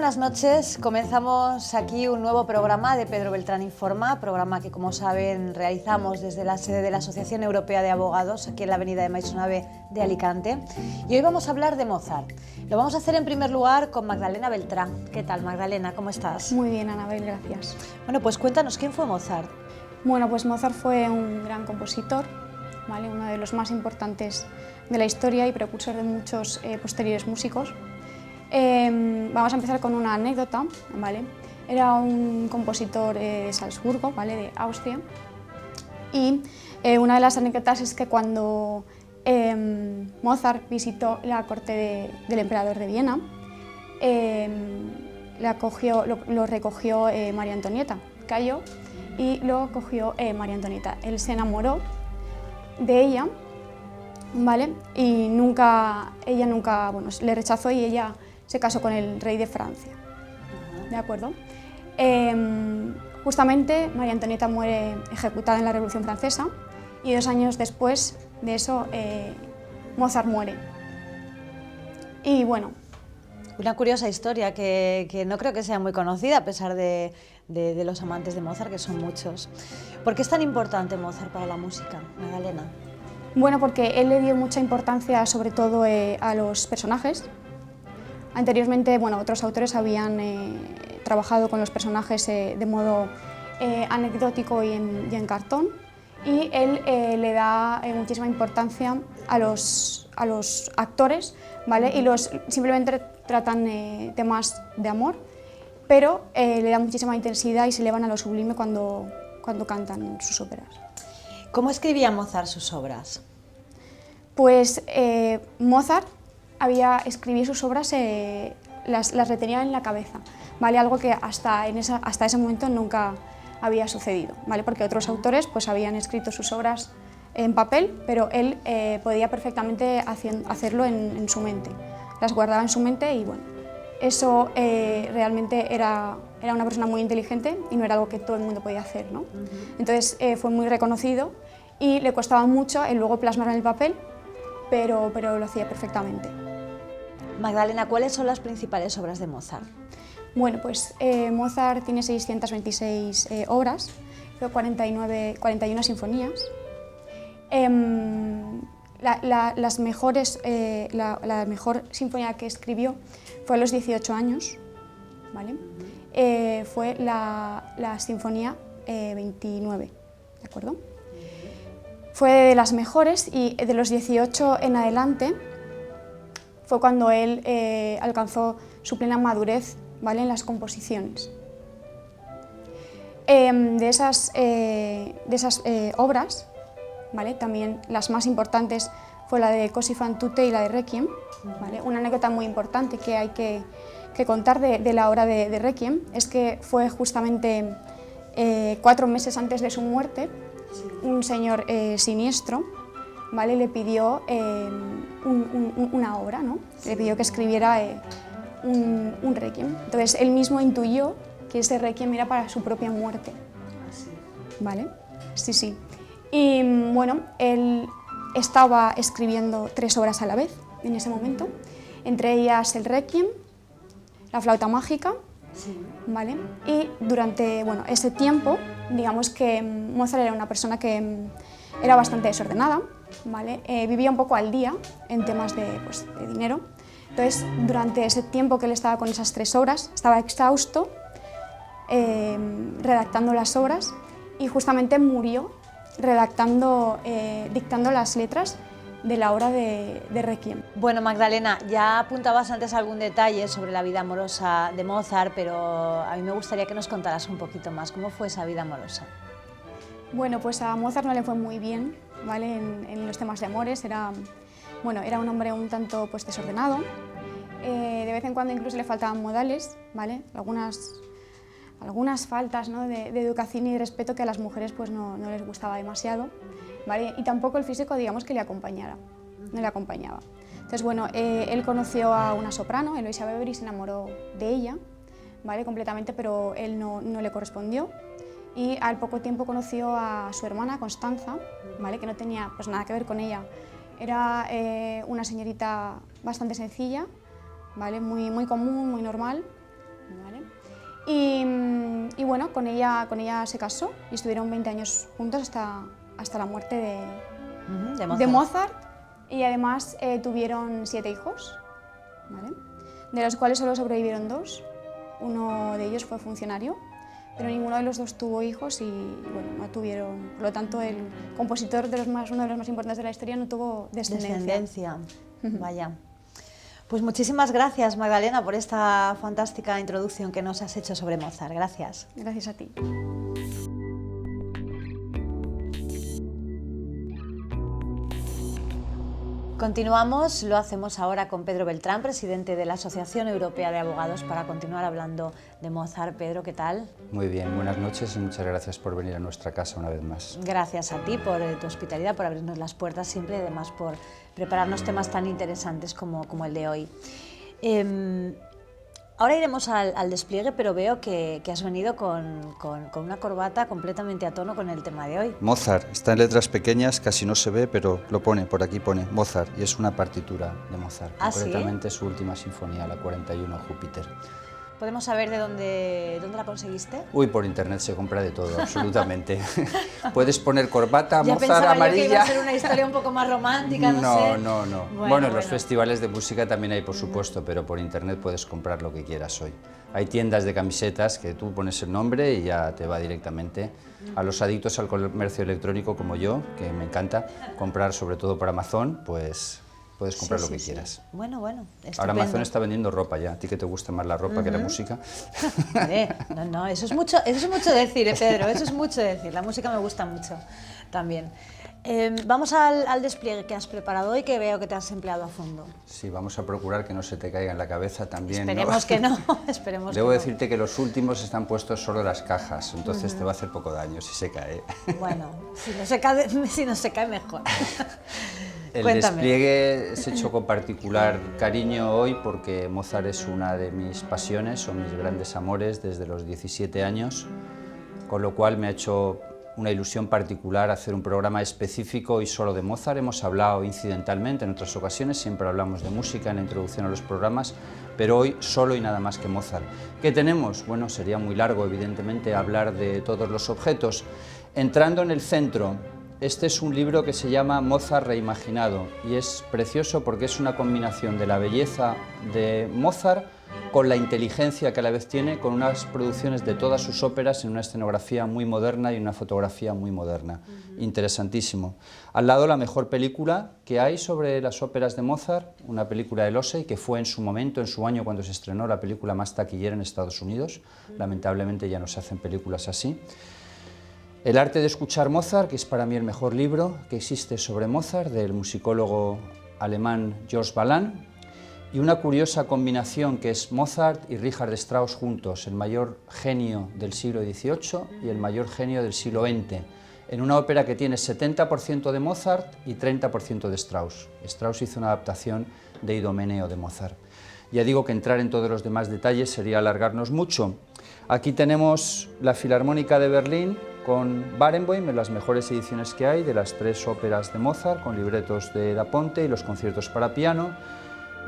buenas noches. Comenzamos aquí un nuevo programa de Pedro Beltrán Informa, programa que, como saben, realizamos desde la sede de la Asociación Europea de Abogados, aquí en la avenida de Maisonave de Alicante. Y hoy vamos a hablar de Mozart. Lo vamos a hacer en primer lugar con Magdalena Beltrán. ¿Qué tal, Magdalena? ¿Cómo estás? Muy bien, Anabel, gracias. Bueno, pues cuéntanos, ¿quién fue Mozart? Bueno, pues Mozart fue un gran compositor, ¿vale? Uno de los más importantes de la historia y precursor de muchos posteriores músicos. Vamos a empezar con una anécdota, ¿vale? Era un compositor de Salzburgo, ¿vale? De Austria, y una de las anécdotas es que cuando Mozart visitó la corte del emperador de Viena, lo recogió María Antonieta, cayó y lo cogió María Antonieta. Él se enamoró de ella, ¿vale? Y ella nunca le rechazó y ella se casó con el rey de Francia, ¿de acuerdo? Justamente María Antonieta muere ejecutada en la Revolución Francesa y 2 años después de eso Mozart muere. Y bueno, una curiosa historia que no creo que sea muy conocida a pesar de los amantes de Mozart, que son muchos. ¿Por qué es tan importante Mozart para la música, Magdalena? Bueno, porque él le dio mucha importancia sobre todo a los personajes. Anteriormente, bueno, otros autores habían trabajado con los personajes de modo anecdótico y en cartón, y él le da muchísima importancia a los actores, ¿vale? Y simplemente tratan temas de amor, pero le da muchísima intensidad y se elevan a lo sublime cuando cantan sus óperas. ¿Cómo escribía Mozart sus obras? Pues Mozart escribía sus obras, las retenía en la cabeza, ¿vale? Algo que hasta ese momento nunca había sucedido, ¿vale? Porque otros autores pues, habían escrito sus obras en papel, pero él podía perfectamente hacerlo en su mente. Las guardaba en su mente y bueno, eso realmente era una persona muy inteligente y no era algo que todo el mundo podía hacer, ¿no? Entonces fue muy reconocido y le costaba mucho el luego plasmarlo en el papel, pero lo hacía perfectamente. Magdalena, ¿cuáles son las principales obras de Mozart? Bueno, pues Mozart tiene 626 obras, 41 sinfonías. La mejor sinfonía que escribió fue a los 18 años, ¿vale? Fue la Sinfonía 29, ¿de acuerdo? Fue de las mejores y de los 18 en adelante fue cuando él alcanzó su plena madurez, ¿vale? En las composiciones. De esas obras, ¿vale? También las más importantes fue la de Così fan tutte y la de Requiem, ¿vale? Una anécdota muy importante que hay que contar de la obra de Requiem es que fue justamente 4 meses antes de su muerte, un señor siniestro, ¿vale? Le pidió una obra, ¿no? Le pidió que escribiera un Requiem. Entonces él mismo intuyó que ese Requiem era para su propia muerte, ¿vale? Sí, sí. Y bueno, él estaba escribiendo 3 obras a la vez en ese momento, entre ellas el Requiem, la flauta mágica, ¿vale? Y durante ese tiempo, digamos que Mozart era una persona que era bastante desordenada, ¿vale? Vivía un poco al día en temas de dinero. Entonces, durante ese tiempo que él estaba con esas 3 obras, estaba exhausto redactando las obras y justamente murió dictando las letras de la obra de Requiem. Bueno, Magdalena, ya apuntabas antes algún detalle sobre la vida amorosa de Mozart, pero a mí me gustaría que nos contaras un poquito más. ¿Cómo fue esa vida amorosa? Bueno, pues a Mozart no le fue muy bien, ¿vale? En los temas de amores. Era un hombre un tanto desordenado. De vez en cuando incluso le faltaban modales, ¿vale? Algunas faltas, ¿no? de educación y de respeto que a las mujeres pues, no les gustaba demasiado, ¿vale? Y tampoco el físico, digamos, que le acompañara, no le acompañaba. Entonces, bueno, él conoció a una soprano, Eloisa Weber, y se enamoró de ella, ¿vale? Completamente, pero él no le correspondió. Y al poco tiempo conoció a su hermana, Constanza, ¿vale? Que no tenía pues, nada que ver con ella. Era una señorita bastante sencilla, ¿vale? Muy común, muy normal, ¿vale? Y bueno, con ella se casó y estuvieron 20 años juntos hasta la muerte de Mozart. Y además tuvieron 7 hijos, ¿vale? De los cuales solo sobrevivieron 2. Uno de ellos fue funcionario, pero ninguno de los 2 tuvo hijos y bueno, no tuvieron, por lo tanto el compositor uno de los más importantes de la historia no tuvo descendencia. Vaya. Pues muchísimas gracias, Magdalena, por esta fantástica introducción que nos has hecho sobre Mozart. Gracias. Gracias a ti. Continuamos, lo hacemos ahora con Pedro Beltrán, presidente de la Asociación Europea de Abogados, para continuar hablando de Mozart. Pedro, ¿qué tal? Muy bien, buenas noches y muchas gracias por venir a nuestra casa una vez más. Gracias a ti por tu hospitalidad, por abrirnos las puertas siempre y además por prepararnos temas tan interesantes como el de hoy. Ahora iremos al despliegue, pero veo que has venido con una corbata completamente a tono con el tema de hoy. Mozart, está en letras pequeñas, casi no se ve, pero lo pone, por aquí pone Mozart, y es una partitura de Mozart, concretamente su última sinfonía, la 41, Júpiter. ¿Podemos saber de dónde la conseguiste? Uy, por internet se compra de todo, absolutamente. Puedes poner corbata, ya Mozart amarilla. Yo que iba a ser una historia un poco más romántica, no sé. No. Bueno, en los festivales de música también hay, por supuesto, pero por internet puedes comprar lo que quieras hoy. Hay tiendas de camisetas que tú pones el nombre y ya te va directamente. A los adictos al comercio electrónico como yo, que me encanta comprar sobre todo por Amazon, pues puedes comprar lo que quieras. Bueno, estupendo. Ahora Amazon está vendiendo ropa ya. ¿A ti que te gusta más la ropa que la música? No, eso es mucho decir, Pedro, eso es mucho decir. La música me gusta mucho también. Vamos al despliegue que has preparado hoy, que veo que te has empleado a fondo. Sí, vamos a procurar que no se te caiga en la cabeza también. Esperemos que no, Debo decirte que los últimos están puestos solo las cajas, entonces te va a hacer poco daño si se cae. Bueno, si no se cae mejor. El Cuéntame. despliegue es hecho con particular cariño hoy porque Mozart es una de mis pasiones, son mis grandes amores desde los 17 años, con lo cual me ha hecho una ilusión particular hacer un programa específico y solo de Mozart. Hemos hablado incidentalmente en otras ocasiones, siempre hablamos de música en la introducción a los programas, pero hoy solo y nada más que Mozart. ¿Qué tenemos? Bueno, sería muy largo, evidentemente, hablar de todos los objetos. Entrando en el centro, este es un libro que se llama Mozart reimaginado y es precioso porque es una combinación de la belleza de Mozart con la inteligencia que a la vez tiene, con unas producciones de todas sus óperas en una escenografía muy moderna y una fotografía muy moderna. Interesantísimo. Al lado la mejor película que hay sobre las óperas de Mozart, una película de Losey, que fue en su momento, en su año cuando se estrenó, la película más taquillera en Estados Unidos. Lamentablemente ya no se hacen películas así. El arte de escuchar Mozart, que es para mí el mejor libro que existe sobre Mozart, del musicólogo alemán Georges Balin, y una curiosa combinación que es Mozart y Richard Strauss juntos, el mayor genio del siglo XVIII y el mayor genio del siglo XX, en una ópera que tiene 70% de Mozart y 30% de Strauss. Strauss hizo una adaptación de Idomeneo de Mozart. Ya digo que entrar en todos los demás detalles sería alargarnos mucho. Aquí tenemos la Filarmónica de Berlín con Barenboim, en las mejores ediciones que hay de las 3 óperas de Mozart, con libretos de Da Ponte y los conciertos para piano.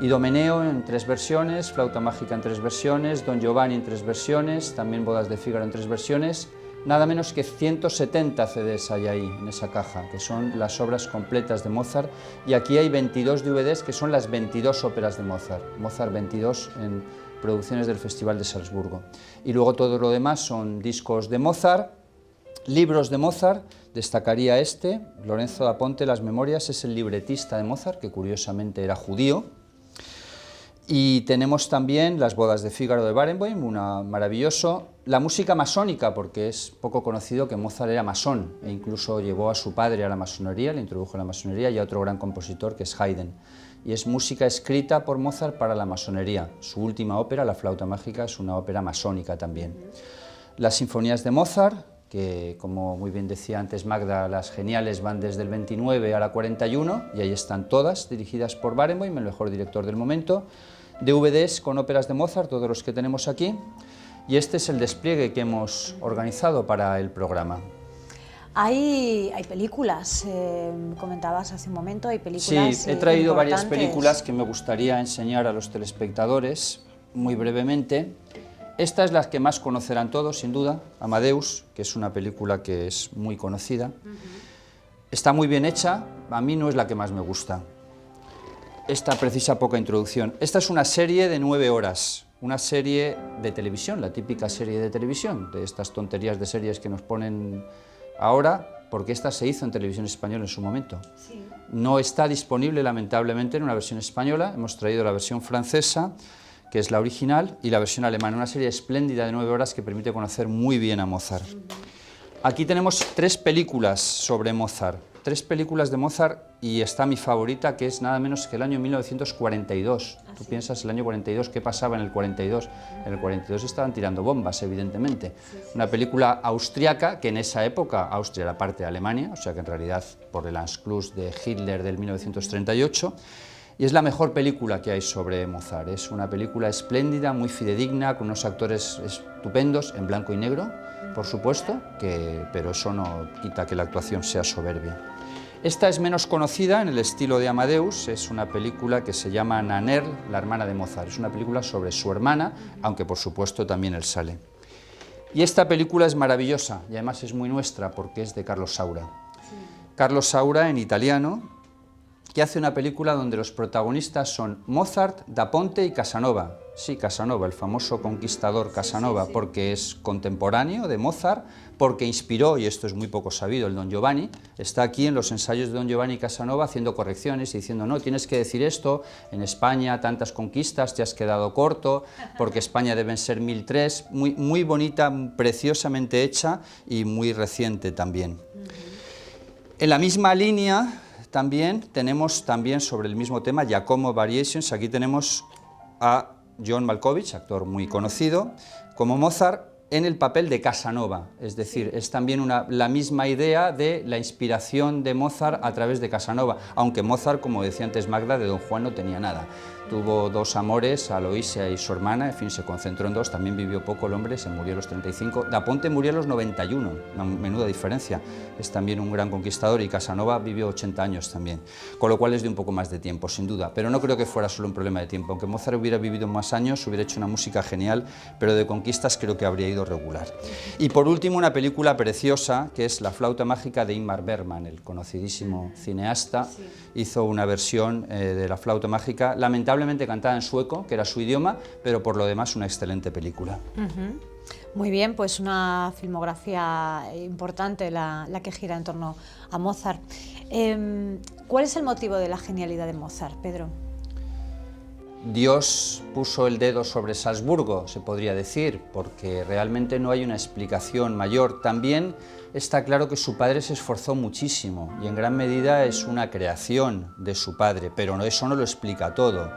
Idomeneo en 3 versiones, Flauta Mágica en 3 versiones, Don Giovanni en 3 versiones, también Bodas de Fígaro en 3 versiones. Nada menos que 170 CDs hay ahí en esa caja, que son las obras completas de Mozart, y aquí hay 22 DVDs que son las 22 óperas de Mozart, Mozart 22 en producciones del Festival de Salzburgo. Y luego todo lo demás son discos de Mozart, libros de Mozart, destacaría este, Lorenzo da Ponte, Las Memorias, es el libretista de Mozart, que curiosamente era judío. Y tenemos también Las Bodas de Fígaro de Barenboim, una maravilloso. La música masónica, porque es poco conocido que Mozart era masón, e incluso llevó a su padre a la masonería, le introdujo en la masonería, y a otro gran compositor que es Haydn. Y es música escrita por Mozart para la masonería. Su última ópera, La Flauta Mágica, es una ópera masónica también. Las sinfonías de Mozart, que como muy bien decía antes Magda, las geniales van desde el 29 a la 41, y ahí están todas, dirigidas por Barenboim, el mejor director del momento. DVDs con óperas de Mozart, todos los que tenemos aquí, y este es el despliegue que hemos organizado para el programa. Hay películas, comentabas hace un momento, hay películas. Sí, he traído varias películas que me gustaría enseñar a los telespectadores, muy brevemente. Esta es la que más conocerán todos, sin duda, Amadeus, que es una película que es muy conocida. Está muy bien hecha, a mí no es la que más me gusta. Esta precisa poca introducción. Esta es una serie de 9 horas, una serie de televisión, la típica serie de televisión, de estas tonterías de series que nos ponen ahora, porque esta se hizo en televisión española en su momento. Sí. No está disponible, lamentablemente, en una versión española, hemos traído la versión francesa, que es la original, y la versión alemana, una serie espléndida de 9 horas que permite conocer muy bien a Mozart. Aquí tenemos 3 películas sobre Mozart, 3 películas de Mozart, y está mi favorita, que es nada menos que el año 1942. Tú piensas, el año 42, ¿qué pasaba en el 42? En el 42 estaban tirando bombas, evidentemente. Una película austriaca, que en esa época Austria era parte de Alemania, o sea que en realidad por el Anschluss de Hitler del 1938, y es la mejor película que hay sobre Mozart. Es una película espléndida, muy fidedigna, con unos actores estupendos, en blanco y negro, por supuesto, pero eso no quita que la actuación sea soberbia. Esta es menos conocida en el estilo de Amadeus, es una película que se llama Nannerl, la hermana de Mozart. Es una película sobre su hermana, aunque por supuesto también él sale. Y esta película es maravillosa, y además es muy nuestra, porque es de Carlo Saura. Sí. Carlo Saura, en italiano, que hace una película donde los protagonistas son Mozart, Da Ponte y Casanova. Sí, Casanova, el famoso conquistador Casanova, sí. Porque es contemporáneo de Mozart, porque inspiró, y esto es muy poco sabido, el Don Giovanni. Está aquí en los ensayos de Don Giovanni Casanova haciendo correcciones y diciendo, no, tienes que decir esto, en España tantas conquistas, te has quedado corto, porque España deben ser 1003, muy bonita, preciosamente hecha y muy reciente también. En la misma línea, también tenemos sobre el mismo tema Giacomo Variations. Aquí tenemos a John Malkovich, actor muy conocido, como Mozart en el papel de Casanova, es decir, es también la misma idea de la inspiración de Mozart a través de Casanova, aunque Mozart, como decía antes Magda, de Don Juan no tenía nada. Tuvo 2 amores, Aloisia y su hermana, en fin, se concentró en 2, también vivió poco el hombre, se murió a los 35. Da Ponte murió a los 91, una menuda diferencia, es también un gran conquistador, y Casanova vivió 80 años también, con lo cual es de un poco más de tiempo, sin duda, pero no creo que fuera solo un problema de tiempo, aunque Mozart hubiera vivido más años, hubiera hecho una música genial, pero de conquistas creo que habría ido regular. Y por último, una película preciosa, que es La flauta mágica de Ingmar Bergman, el conocidísimo cineasta, hizo una versión de La flauta mágica, lamentablemente cantada en sueco, que era su idioma, pero por lo demás una excelente película. Muy bien, pues una filmografía importante la que gira en torno a Mozart. ¿Cuál es el motivo de la genialidad de Mozart, Pedro? Dios puso el dedo sobre Salzburgo, se podría decir, porque realmente no hay una explicación mayor. También está claro que su padre se esforzó muchísimo y en gran medida es una creación de su padre, pero eso no lo explica todo.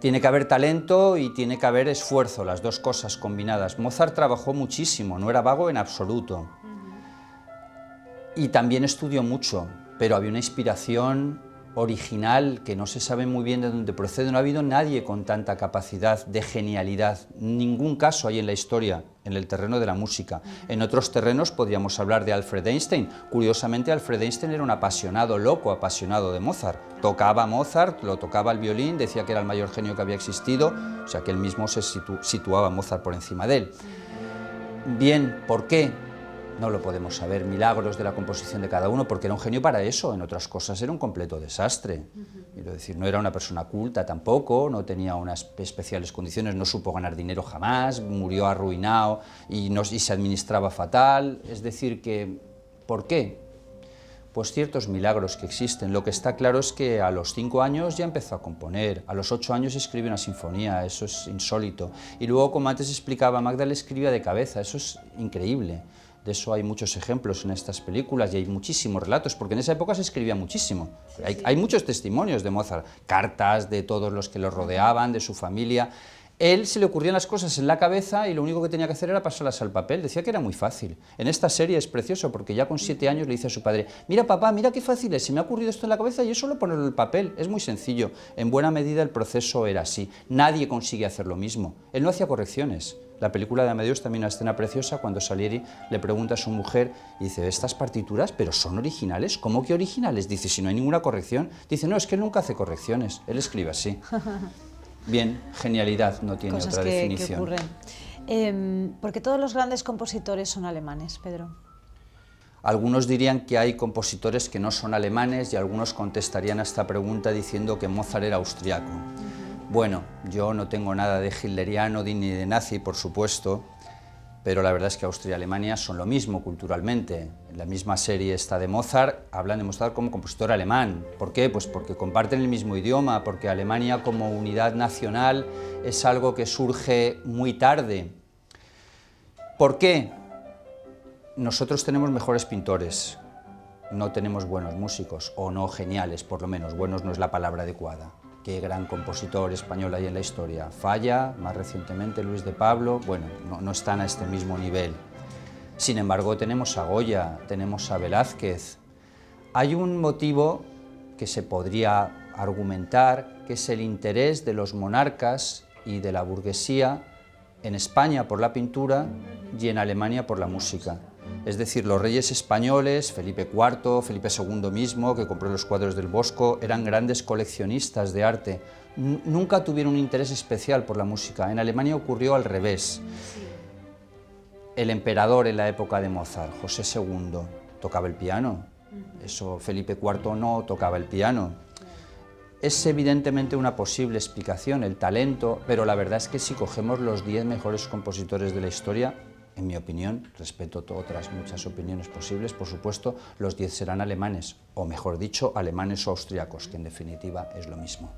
Tiene que haber talento y tiene que haber esfuerzo, las dos cosas combinadas. Mozart trabajó muchísimo, no era vago en absoluto. Y también estudió mucho, pero había una inspiración original que no se sabe muy bien de dónde procede. No ha habido nadie con tanta capacidad de genialidad, ningún caso hay en la historia, en el terreno de la música. En otros terrenos podríamos hablar de Alfred Einstein. Curiosamente, Alfred Einstein era un apasionado, loco apasionado de Mozart. Tocaba Mozart, lo tocaba el violín, decía que era el mayor genio que había existido, o sea que él mismo se situaba a Mozart por encima de él. Bien, ¿por qué? No lo podemos saber, milagros de la composición de cada uno, porque era un genio para eso, en otras cosas era un completo desastre. Quiero decir, no era una persona culta tampoco, no tenía unas especiales condiciones, no supo ganar dinero jamás, murió arruinado y se administraba fatal. Es decir, que, ¿por qué? Pues ciertos milagros que existen. Lo que está claro es que a los 5 años ya empezó a componer, a los 8 años escribe una sinfonía, eso es insólito. Y luego, como antes explicaba Magda, le escribía de cabeza, eso es increíble. De eso hay muchos ejemplos en estas películas y hay muchísimos relatos, porque en esa época se escribía muchísimo. Hay muchos testimonios de Mozart, cartas de todos los que lo rodeaban, de su familia. Él se le ocurrían las cosas en la cabeza y lo único que tenía que hacer era pasarlas al papel. Decía que era muy fácil. En esta serie es precioso porque ya con 7 años le dice a su padre: mira papá, mira qué fácil es, se me ha ocurrido esto en la cabeza y es solo ponerlo en el papel. Es muy sencillo. En buena medida el proceso era así. Nadie consigue hacer lo mismo. Él no hacía correcciones. La película de Amadeus también una escena preciosa cuando Salieri le pregunta a su mujer y dice: ¿estas partituras, pero son originales? ¿Cómo que originales? Dice: si no hay ninguna corrección. Dice: no, es que él nunca hace correcciones, él escribe así. Bien, genialidad no tiene otra definición. Que ocurren. Porque todos los grandes compositores son alemanes, Pedro. Algunos dirían que hay compositores que no son alemanes y algunos contestarían a esta pregunta diciendo que Mozart era austriaco. Bueno, yo no tengo nada de hitleriano ni de nazi, por supuesto, pero la verdad es que Austria y Alemania son lo mismo culturalmente. En la misma serie esta de Mozart hablan de Mozart como compositor alemán. ¿Por qué? Pues porque comparten el mismo idioma, porque Alemania como unidad nacional es algo que surge muy tarde. ¿Por qué? Nosotros tenemos mejores pintores, no tenemos buenos músicos, o no geniales, por lo menos, buenos no es la palabra adecuada. Qué gran compositor español hay en la historia. Falla, más recientemente Luis de Pablo, bueno, no están a este mismo nivel. Sin embargo, tenemos a Goya, tenemos a Velázquez. Hay un motivo que se podría argumentar, que es el interés de los monarcas y de la burguesía en España por la pintura y en Alemania por la música. Es decir, los reyes españoles, Felipe IV, Felipe II mismo, que compró los cuadros del Bosco, eran grandes coleccionistas de arte. Nunca tuvieron un interés especial por la música. En Alemania ocurrió al revés. El emperador en la época de Mozart, José II, tocaba el piano. Eso Felipe IV no tocaba el piano. Es evidentemente una posible explicación, el talento, pero la verdad es que si cogemos los 10 mejores compositores de la historia, en mi opinión, respeto otras muchas opiniones posibles, por supuesto, los 10 serán alemanes, o mejor dicho, alemanes o austriacos, que en definitiva es lo mismo.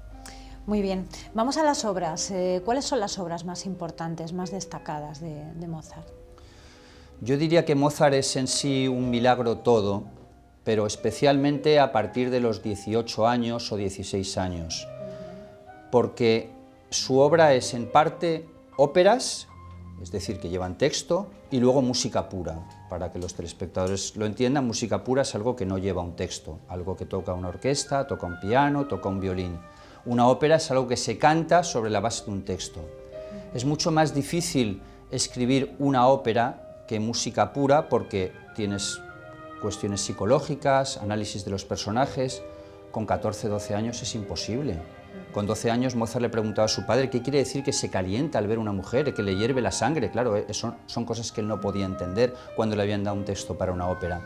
Muy bien, vamos a las obras. ¿Cuáles son las obras más importantes, más destacadas de Mozart? Yo diría que Mozart es en sí un milagro todo, pero especialmente a partir de los 18 años o 16 años, porque su obra es en parte óperas, es decir, que llevan texto, y luego música pura. Para que los telespectadores lo entiendan, música pura es algo que no lleva un texto, algo que toca una orquesta, toca un piano, toca un violín. Una ópera es algo que se canta sobre la base de un texto. Es mucho más difícil escribir una ópera que música pura porque tienes cuestiones psicológicas, análisis de los personajes. Con 14, 12 años es imposible. Con 12 años Mozart le preguntaba a su padre qué quiere decir que se calienta al ver una mujer, que le hierve la sangre. Claro, son cosas que él no podía entender cuando le habían dado un texto para una ópera.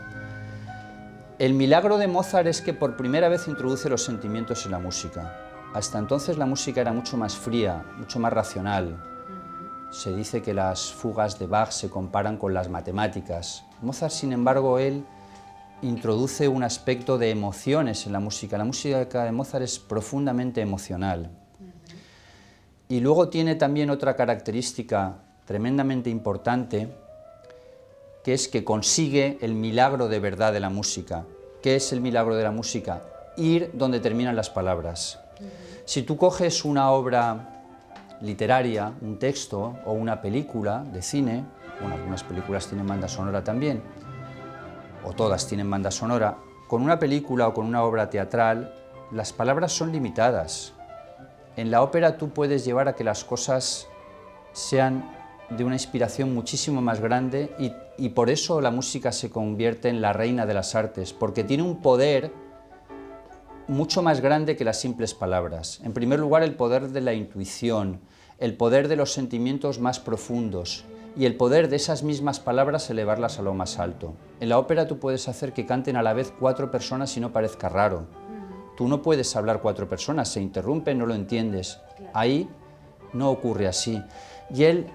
El milagro de Mozart es que por primera vez introduce los sentimientos en la música. Hasta entonces la música era mucho más fría, mucho más racional. Se dice que las fugas de Bach se comparan con las matemáticas. Mozart, sin embargo, él introduce un aspecto de emociones en la música. La música de Mozart es profundamente emocional. Y luego tiene también otra característica tremendamente importante, que es que consigue el milagro de verdad de la música. ¿Qué es el milagro de la música? Ir donde terminan las palabras. Si tú coges una obra literaria, un texto o una película de cine, bueno, algunas películas tienen banda sonora también, o todas tienen banda sonora, con una película o con una obra teatral, las palabras son limitadas. En la ópera tú puedes llevar a que las cosas sean de una inspiración muchísimo más grande y por eso la música se convierte en la reina de las artes, porque tiene un poder mucho más grande que las simples palabras. En primer lugar, el poder de la intuición, el poder de los sentimientos más profundos, y el poder de esas mismas palabras elevarlas a lo más alto. En la ópera tú puedes hacer que canten a la vez 4 personas y no parezca raro. Tú no puedes hablar 4 personas, se interrumpen, no lo entiendes. Ahí no ocurre así. Y él,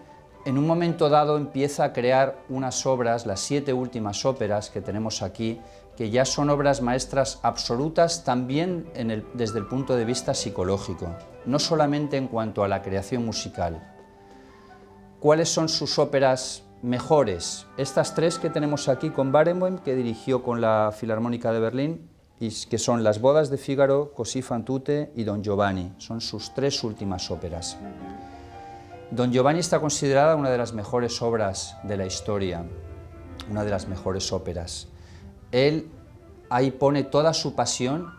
en un momento dado, empieza a crear unas obras, las 7 últimas óperas que tenemos aquí, que ya son obras maestras absolutas también desde el punto de vista psicológico, no solamente en cuanto a la creación musical. ¿Cuáles son sus óperas mejores? Estas 3 que tenemos aquí con Barenboim, que dirigió con la Filarmónica de Berlín, y que son Las bodas de Fígaro, Così fan tutte y Don Giovanni. Son sus 3 últimas óperas. Don Giovanni está considerada una de las mejores obras de la historia, una de las mejores óperas. Él ahí pone toda su pasión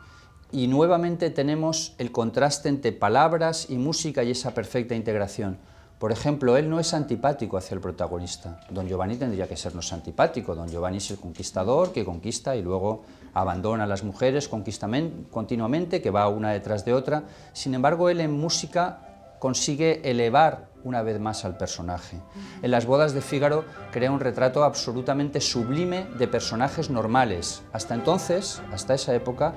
y nuevamente tenemos el contraste entre palabras y música y esa perfecta integración. Por ejemplo, él no es antipático hacia el protagonista. Don Giovanni tendría que sernos antipático. Don Giovanni es el conquistador que conquista y luego abandona a las mujeres continuamente, que va una detrás de otra. Sin embargo, él en música consigue elevar una vez más al personaje. En Las bodas de Fígaro crea un retrato absolutamente sublime de personajes normales. Hasta entonces, hasta esa época,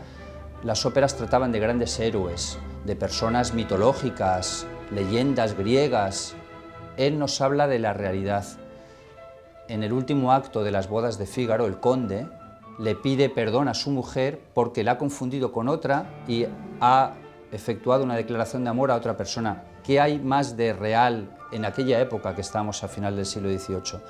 las óperas trataban de grandes héroes, de personas mitológicas, leyendas griegas. Él nos habla de la realidad. En el último acto de Las bodas de Fígaro, el conde le pide perdón a su mujer porque la ha confundido con otra y ha efectuado una declaración de amor a otra persona. ¿Qué hay más de real en aquella época que estamos a final del siglo XVIII?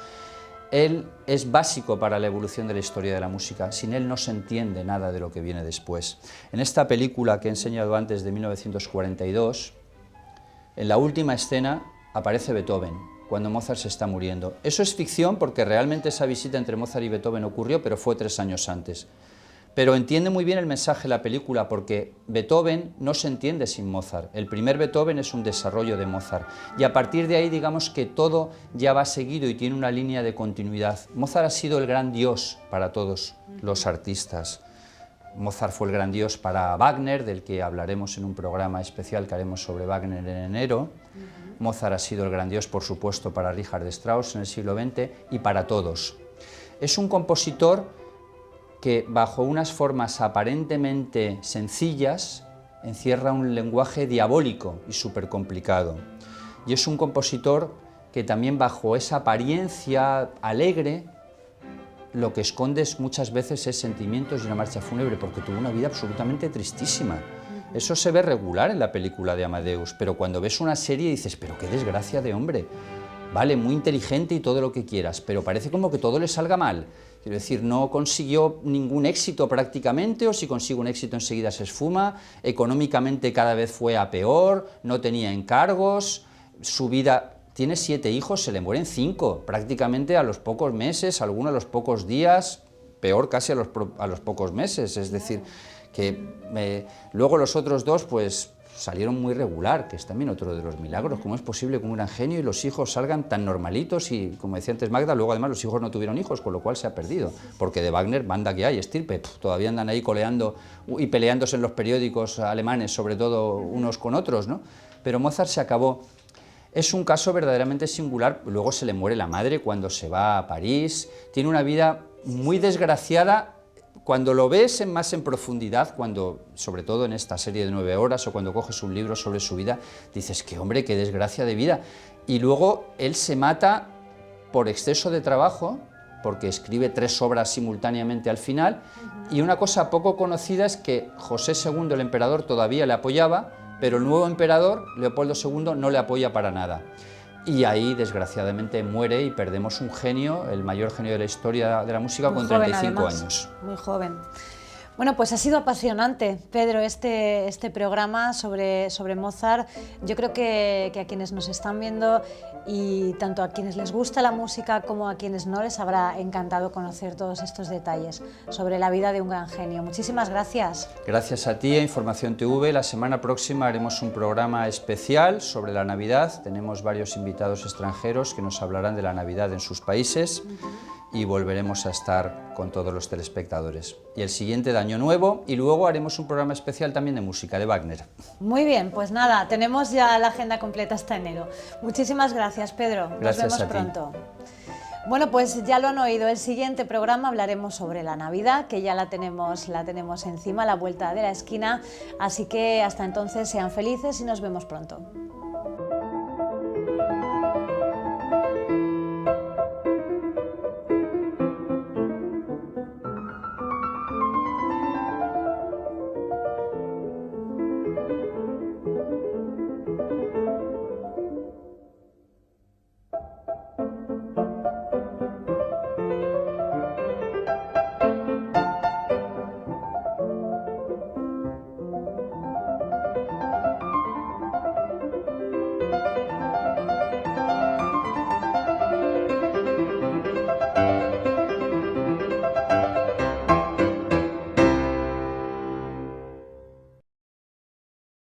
Él es básico para la evolución de la historia de la música. Sin él no se entiende nada de lo que viene después. En esta película que he enseñado antes, de 1942, en la última escena aparece Beethoven, cuando Mozart se está muriendo. Eso es ficción porque realmente esa visita entre Mozart y Beethoven ocurrió, pero fue 3 años antes. Pero entiende muy bien el mensaje de la película porque Beethoven no se entiende sin Mozart. El primer Beethoven es un desarrollo de Mozart y a partir de ahí digamos que todo ya va seguido y tiene una línea de continuidad. Mozart ha sido el gran dios para todos los artistas. Mozart fue el gran dios para Wagner, del que hablaremos en un programa especial que haremos sobre Wagner en enero. Mozart ha sido el gran dios, por supuesto, para Richard Strauss en el siglo XX y para todos. Es un compositor que bajo unas formas aparentemente sencillas encierra un lenguaje diabólico y súper complicado. Y es un compositor que también bajo esa apariencia alegre lo que esconde muchas veces es sentimientos y una marcha fúnebre, porque tuvo una vida absolutamente tristísima. Eso se ve regular en la película de Amadeus, pero cuando ves una serie dices, pero qué desgracia de hombre. Vale, muy inteligente y todo lo que quieras, pero parece como que todo le salga mal. Quiero decir, no consiguió ningún éxito prácticamente, o si consigue un éxito enseguida se esfuma, económicamente cada vez fue a peor, no tenía encargos, su vida... Tiene 7 hijos, se le mueren 5, prácticamente a los pocos meses, algunos a los pocos días, peor casi a los pocos meses, es decir, que luego los otros 2 pues salieron muy regular, que es también otro de los milagros. ¿Cómo es posible que un gran genio y los hijos salgan tan normalitos? Y como decía antes Magda, luego además los hijos no tuvieron hijos, con lo cual se ha perdido, porque de Wagner, banda que hay, estirpe, todavía andan ahí coleando y peleándose en los periódicos alemanes, sobre todo unos con otros, ¿no? Pero Mozart se acabó. Es un caso verdaderamente singular. Luego se le muere la madre cuando se va a París, tiene una vida muy desgraciada. Cuando lo ves más en profundidad, sobre todo en esta serie de 9 horas o cuando coges un libro sobre su vida, dices, qué hombre, qué desgracia de vida. Y luego él se mata por exceso de trabajo, porque escribe 3 obras simultáneamente al final, y una cosa poco conocida es que José II, el emperador, todavía le apoyaba, pero el nuevo emperador, Leopoldo II, no le apoya para nada. Y ahí, desgraciadamente, muere y perdemos un genio, el mayor genio de la historia de la música, con 35 años. Muy joven. Bueno, pues ha sido apasionante, Pedro, este programa sobre Mozart. Yo creo que a quienes nos están viendo y tanto a quienes les gusta la música como a quienes no, les habrá encantado conocer todos estos detalles sobre la vida de un gran genio. Muchísimas gracias. Gracias a ti, a Información TV. La semana próxima haremos un programa especial sobre la Navidad. Tenemos varios invitados extranjeros que nos hablarán de la Navidad en sus países. Y volveremos a estar con todos los telespectadores. Y el siguiente de Año Nuevo, y luego haremos un programa especial también de música, de Wagner. Muy bien, pues nada, tenemos ya la agenda completa hasta enero. Muchísimas gracias, Pedro. Gracias. Nos vemos pronto. Bueno, pues ya lo han oído, el siguiente programa hablaremos sobre la Navidad, que ya la tenemos encima, a la vuelta de la esquina, así que hasta entonces sean felices y nos vemos pronto.